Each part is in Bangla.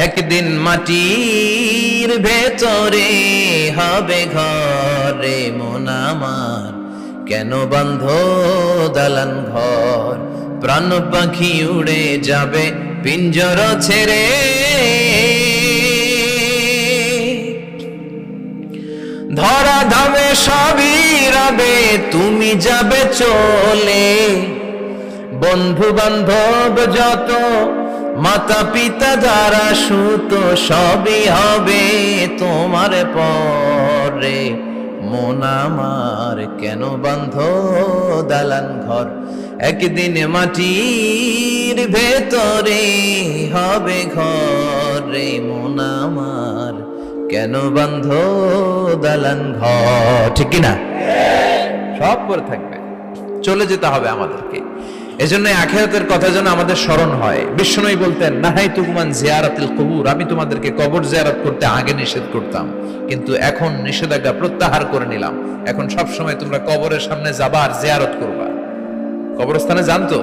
একদিন মাটির ভেতরে হবে ঘরে মন আমার, কেন বন্ধ দালান ঘর? প্রাণ পাখি উড়ে যাবে পিঞ্জর ছেড়ে, ধরা ধামে সবই রবে, তুমি যাবে চলে। বন্ধু বান্ধব যত, মাতা পিতা যারা সুত, সবই হবে তোমার পরে। মন আমার কেন বন্ধ দালান ঘর? একদিন মাটির ভেতরে হবে ঘরে মন আমার, কেন বন্ধ দালান ঘর? ঠিক কিনা? সব করে থাকবে, চলে যেতে হবে আমাদেরকে। এজন্য আখিরাতের কথা যেন আমাদের স্মরণ হয়। বিষ্ণুই বলতেন, নাহাইতুকুমান জিয়ারাতিল কুবুর, আমি তোমাদেরকে কবর জিয়ারত করতে আগে নিষেধ করতাম, কিন্তু এখন নিষেধাজ্ঞা প্রত্যাহার করে নিলাম। এখন সব সময় তোমরা কবরের সামনে যাবা আর জিয়ারত করবা। কবরস্থানে জানতো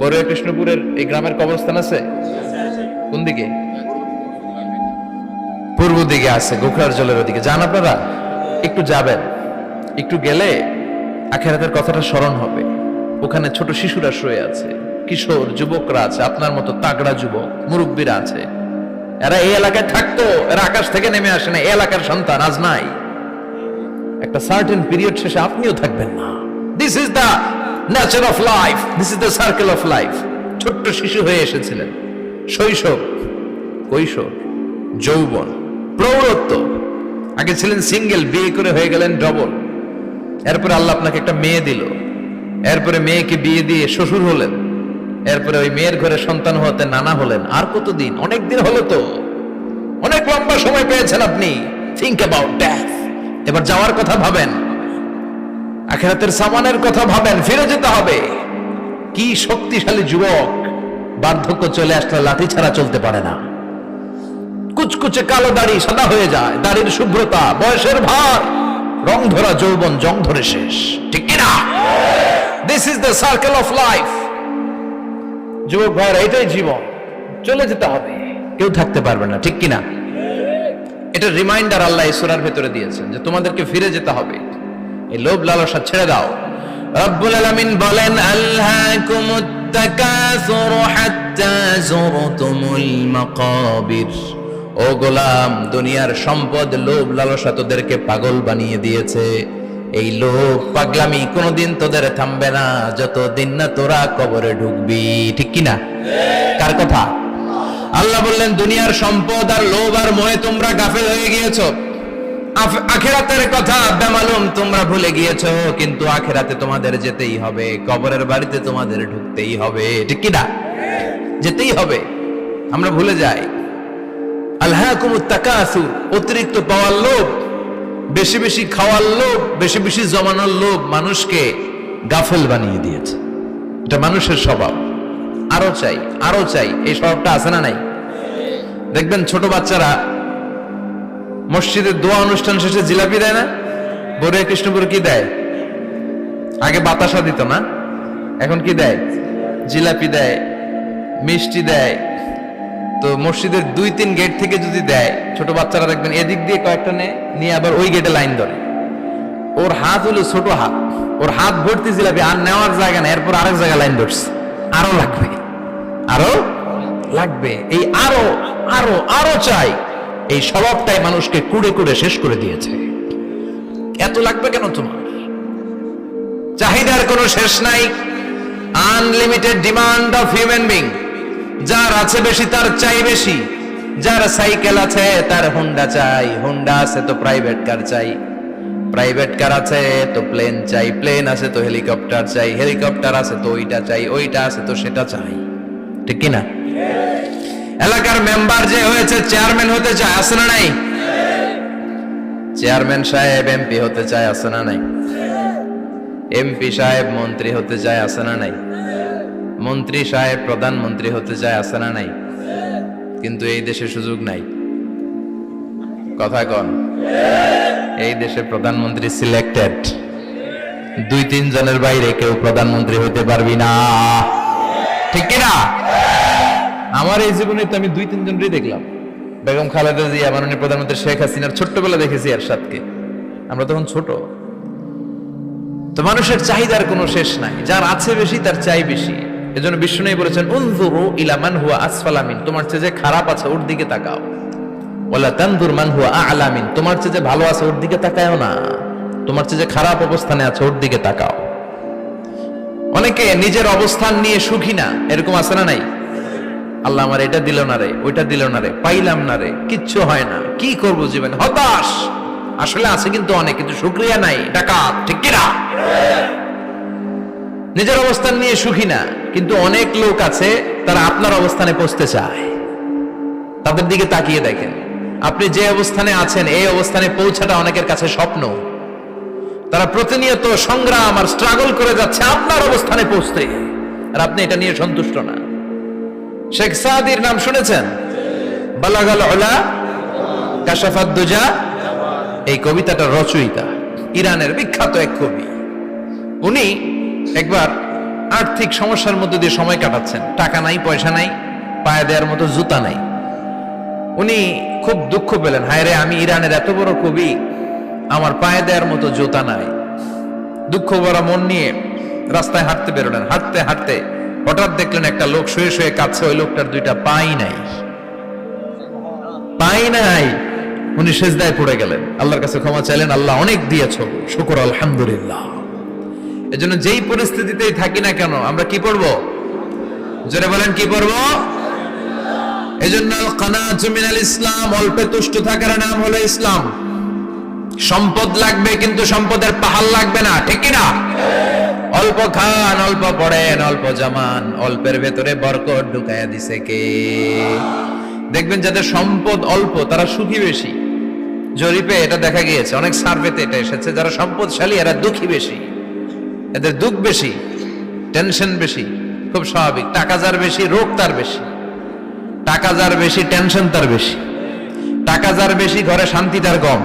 বড়ুয়া কৃষ্ণপুরের এই গ্রামের কবরস্থান আছে কোন দিকে? পূর্ব দিকে আছে, গোখরার জলের ওদিকে। যান আপনারা, একটু যাবেন, একটু গেলে আখিরাতের কথাটা স্মরণ হবে। ওখানে ছোট শিশুরা শুয়ে আছে, কিশোর যুবকরা আছে, আপনার মতো তাগড়া যুবক মুরব্বীরা আছে। এরা এই এলাকায় থাকতো, এরা আকাশ থেকে নেমে আসে না, এই এলাকার সন্তান আজ নাই। একটা সার্টেন পিরিয়ড শেষে আপনিও থাকবেন না। This is the nature of life, this is the circle of life. ছোট্ট শিশু হয়ে এসেছিলেন, শৈশব, কৈশোর, যৌবন, প্রৌঢ়ত্ব। আগে ছিলেন সিঙ্গেল, বিয়ে করে হয়ে গেলেন ডবল। এরপরে আল্লাহ আপনাকে একটা মেয়ে দিল, এরপরে মেয়েকে বিয়ে দিয়ে শ্বশুর হলেন, এরপরে ওই মেয়ের ঘরে সন্তান হতে নানা হলেন। আর কতদিন? অনেক দিন হলো তো, অনেক লম্বা সময় পেয়েছেন আপনি। Think about death. এবার যাওয়ার কথা ভাবেন, আখিরাতের সামানের কথা ভাবেন, ফিরে যেতে হবে। কি শক্তিশালী যুবক! বার্ধক্য চলে আসলে লাঠি ছাড়া চলতে পারে না। কুচকুচে কালো দাড়ি সাদা হয়ে যায়, দাড়ির শুভ্রতা, বয়সের ভার, রং ধরা যৌবন জং ধরে শেষ। ঠিক কিনা? This is the circle of life. যুবক ভাইরা, এটাই জীবন, চলে যেতে হবে, কেউ থাকতে পারবে না। ঠিক কিনা? এটা রিমাইন্ডার আল্লাহ এই সূরার ভেতরে দিয়েছেন যে তোমাদেরকে ফিরে যেতে হবে। এই লোভ লালসা ছেড়ে দাও। রব্বুল আলামিন বলেন, আলহাকুমুত তাকাসুর হাত্তা যুরতুমুল মাকাবির। ও গোলাম, দুনিয়ার সম্পদ, লোভ লালসা তোদেরকে পাগল বানিয়ে দিয়েছে। এই লোভ পাগলামি কোনোদিন তোদের থামবে না যতদিন না তোরা কবরে ঢুকবি। ঠিক কিনা? কার কথা? আল্লাহ বললেন, দুনিয়ার সম্পদ আর লোভ আর মোহে তোমরা গাফেল হয়ে গিয়েছো। আখিরাতের কথা বেমালুম তোমরা ভুলে গিয়েছো। কিন্তু আখিরাতে তোমাদের যেতেই হবে, কবরের বাড়িতে তোমাদের ঢুকতেই হবে। ঠিক কিনা? যেতেই হবে। আমরা ভুলে যাই। আলহাকুমুত তাকাসুর, অতিরিক্ত পাওয়ার লোভ, বেশি বেশি খাওয়ার লোভ, বেশি বেশি জমানোর লোভ মানুষকে গাফেল বানিয়ে দিয়েছে। এটা মানুষের স্বভাব। আরো চাই, আরো চাই, এই স্বভাবটা আছে না নাই? দেখবেন ছোট বাচ্চারা মসজিদের দোয়া অনুষ্ঠান শেষে জিলাপি দেয় না? বড়ুয়া কৃষ্ণপুরে কি দেয়? আগে বাতাসা দিত না, এখন কি দেয়? জিলাপি দেয়, মিষ্টি দেয়। তো মসজিদের 2-3 গেট থেকে যদি দেয়, ছোট বাচ্চারা দেখবেন এদিক দিয়ে কয়েকটা নিয়ে আবার ওই গেটে লাইন ধরে। ওর হাত হলো ছোট হাত, ওর হাত ভর্তি জিলাপি, আর নেওয়ার জায়গা না, এরপর আরেক জায়গায় লাইন ধরছে। আরো লাগবে, আরো লাগবে, এই আরো আরো আরো চাই। এই স্বভাবটাই মানুষকে কুড়ে কুড়ে শেষ করে দিয়েছে। এত লাগবে কেন তোমার? চাহিদার কোনো শেষ নাই। Unlimited demand of human being. যার আছে বেশি তার চাই বেশি। যার সাইকেল আছে তার হুন্ডা চাই, হুন্ডা আছে তো প্রাইভেট কার চাই, প্রাইভেট কার আছে তো প্লেন চাই, প্লেন আছে তো হেলিকপ্টার চাই, হেলিকপ্টার আছে তো ওইটা চাই, ওইটা আছে তো সেটা চাই। ঠিক কিনা? এলাকার মেম্বার যে হয়েছে চেয়ারম্যান হতে চায়, আছে না নাই? চেয়ারম্যান সাহেব এমপি হতে চায়, আছে না নাই? এমপি সাহেব মন্ত্রী হতে চায়, আছে না নাই? মন্ত্রী সাহেব প্রধানমন্ত্রী হতে চায়, আছে না নাই? কিন্তু এই দেশে সুযোগ নাই। কথা কন। এই দেশে প্রধানমন্ত্রী সিলেক্টেড। 2-3 জনের বাইরে কেউ প্রধানমন্ত্রী হতে পারবি না। ঠিক কিনা? আমার এই জীবনে তো আমি 2-3 জনই দেখলাম। বেগম খালেদা জিয়া, মাননীয় প্রধানমন্ত্রী শেখ হাসিনার ছোট্টবেলা দেখেছি এরশাদকে, আমরা তখন ছোট। তো মানুষের চাহিদার কোনো শেষ নাই, যার আছে বেশি তার চাই বেশি। এজন্য বিষ্ণু বলেছেন উনজুরু ইলা মান হুয়া আসফালা মিন, তোমার চেয়ে যে খারাপ আছে ওর দিকে তাকাও। ওয়ালা তানজুর মান হুয়া আ'লা মিন, তোমার চেয়ে যে ভালো আছে ওর দিকে তাকাও না, তোমার চেয়ে যে খারাপ অবস্থানে আছে ওর দিকে তাকাও। অনেকে নিজের অবস্থান নিয়ে সুখী না, এরকম আছে না নাই? আল্লাহ আমার এটা দিল না রে, ওইটা দিল না রে, পাইলাম না রে, কিচ্ছু হয় না, কি করব জীবন, হতাশ। আসলে আছে কিন্তু অনেক, কিন্তু শুকরিয়া নাই, ডাকাত, ঠিক কি না? নিজের অবস্থান নিয়ে সুখী না, কিন্তু অনেক লোক আছে তারা আপনার অবস্থানে পৌঁছতে চায়। তাদের দিকে তাকিয়ে দেখেন, আপনি যে অবস্থানে আছেন এই অবস্থানে পৌঁছাটা অনেকের কাছে স্বপ্ন। তারা প্রতিনিয়ত সংগ্রাম আর স্ট্রাগল করে যাচ্ছে আপনার অবস্থানে পৌঁছতে, আর আপনি এটা নিয়ে সন্তুষ্ট না। শেখ সাদির নাম শুনেছেন? বালাগাল উলা কাশাফাত দুজা, এই কবিতাটার রচয়িতা ইরানের বিখ্যাত এক কবি। উনি একবার আর্থিক সমস্যার মধ্যে দিয়ে সময় কাটাচ্ছেন, টাকা নাই, পয়সা নাই, পায়ে দেওয়ার মতো জুতা নাই। উনি খুব দুঃখ পেলেন, হায় রে, আমি ইরানের এত বড় কবি, আমার পায়ে দেওয়ার মতো জুতা নাই। দুঃখ ভরা মন নিয়ে রাস্তায় হাঁটতে বেরোলেন। হাঁটতে হাঁটতে হঠাৎ দেখলেন একটা লোক শুয়ে শুয়ে কাঁদছে, ওই লোকটার 2টা পাই নাই, পাই নাই। উনি সেজদায় পড়ে গেলেন, আল্লাহর কাছে ক্ষমা চাইলেন, আল্লাহ অনেক দিয়েছো, শুকর আলহামদুলিল্লাহ। এজন্য যেই পরিস্থিতিতেই থাকি না কেন আমরা কি পড়বো? জোরে বলেন, কি পড়বো? এজন্য কানাতু মিনাল ইসলাম, অল্পে তুষ্ট থাকার নাম হলো ইসলাম। সম্পদ লাগবে কিন্তু সম্পদের পাহাড় লাগবে না, ঠিক কি না? অল্প খান, অল্প পড়েন, অল্প জামান, অল্পের ভেতরে বরকত ঢুকাইয়া দিছে কে? দেখবেন যাদের সম্পদ অল্প তারা সুখী বেশি। জরিপে এটা দেখা গিয়েছে, অনেক সার্ভেতে এটা এসেছে, যারা সম্পদশালী এরা দুঃখী বেশি, এদের দুঃখ বেশি, টেনশন বেশি। খুব স্বাভাবিক, টাকা যার বেশি রোগ তার বেশি, টাকা যার বেশি টেনশন তার বেশি, টাকা যার বেশি ঘরে শান্তি তার কম।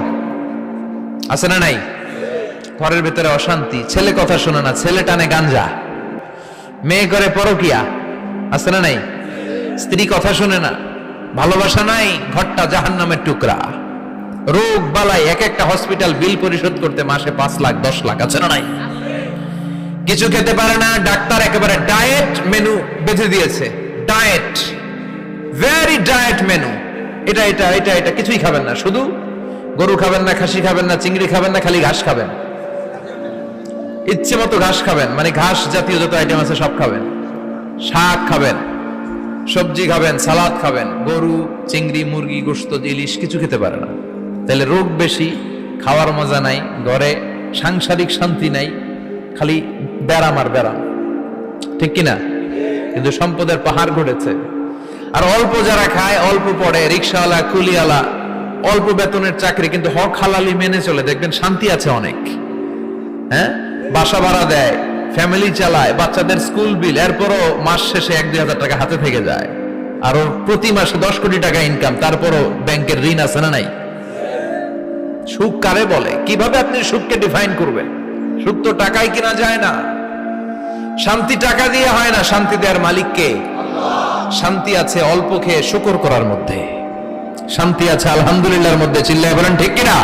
আছে না নাই? ঘরের ভেতরে অশান্তি, ছেলে কথা শোনে না, ছেলে টানে গাঞ্জা, মেয়ে করে পরকিয়া, আছে না নাই? স্ত্রী কথা শোনে না, ভালোবাসা নাই, ঘরটা জাহান্নামের টুকরা। রোগ বালাই, এক একটা হসপিটাল বিল পরিশোধ করতে মাসে 5 লাখ 10 লাখ, আছে না নাই? কিছু খেতে পারে না, ডাক্তার একেবারে ডায়েট মেনু বেঁধে দিয়েছে, ডায়েট, ভেরি ডায়েট মেনু, এটা এটা এটা এটা কিছুই খাবেন না, শুধু গরু খাবেন না, খাসি খাবেন না, চিংড়ি খাবেন না, খালি ঘাস খাবেন, ইচ্ছে মতো ঘাস খাবেন, মানে ঘাস জাতীয় যত আইটেম আছে সব খাবেন, শাক খাবেন, সবজি খাবেন, সালাদ খাবেন, গরু, চিংড়ি, মুরগি, গোশত, ইলিশ কিছু খেতে পারে না। তাহলে রোগ বেশি, খাওয়ার মজা নাই, ঘরে সাংসারিক শান্তি নাই, খালি ব্যারাম আর ব্যারাম, ঠিক কিনা? কিন্তু সম্পদের পাহাড় ঘটেছে। আর অল্প যারা খায়, অল্প পড়ে, রিক্সাওয়ালা, কুলিওয়ালা, অল্প বেতনের চাকরি, কিন্তু হক হালালি মেনে চলে, দেখবেন শান্তি আছে অনেক। হ্যাঁ, বাসা ভাড়া দেয়, ফ্যামিলি চালায়, বাচ্চাদের স্কুল বিল, এরপরও মাস শেষে 1-2 হাজার টাকা হাতে থেকে যায়। আর ওর প্রতি মাসে 10 কোটি টাকা ইনকাম, তারপরও ব্যাংকের ঋণ আছে না নাই? সুখ কারে বলে? কিভাবে আপনি সুখকে ডিফাইন করবেন? সুখ তো টাকায় কিনা যায় না, শান্তি টাকা দিয়ে হয় না, শান্তি দেওয়ার মালিক কে? শান্তি আছে অল্প খেয়ে শুকর করার মধ্যে, শান্তি আছে আলহামদুলিল্লাহর মধ্যে। চিল্লায় বলেন ঠিক কিনা?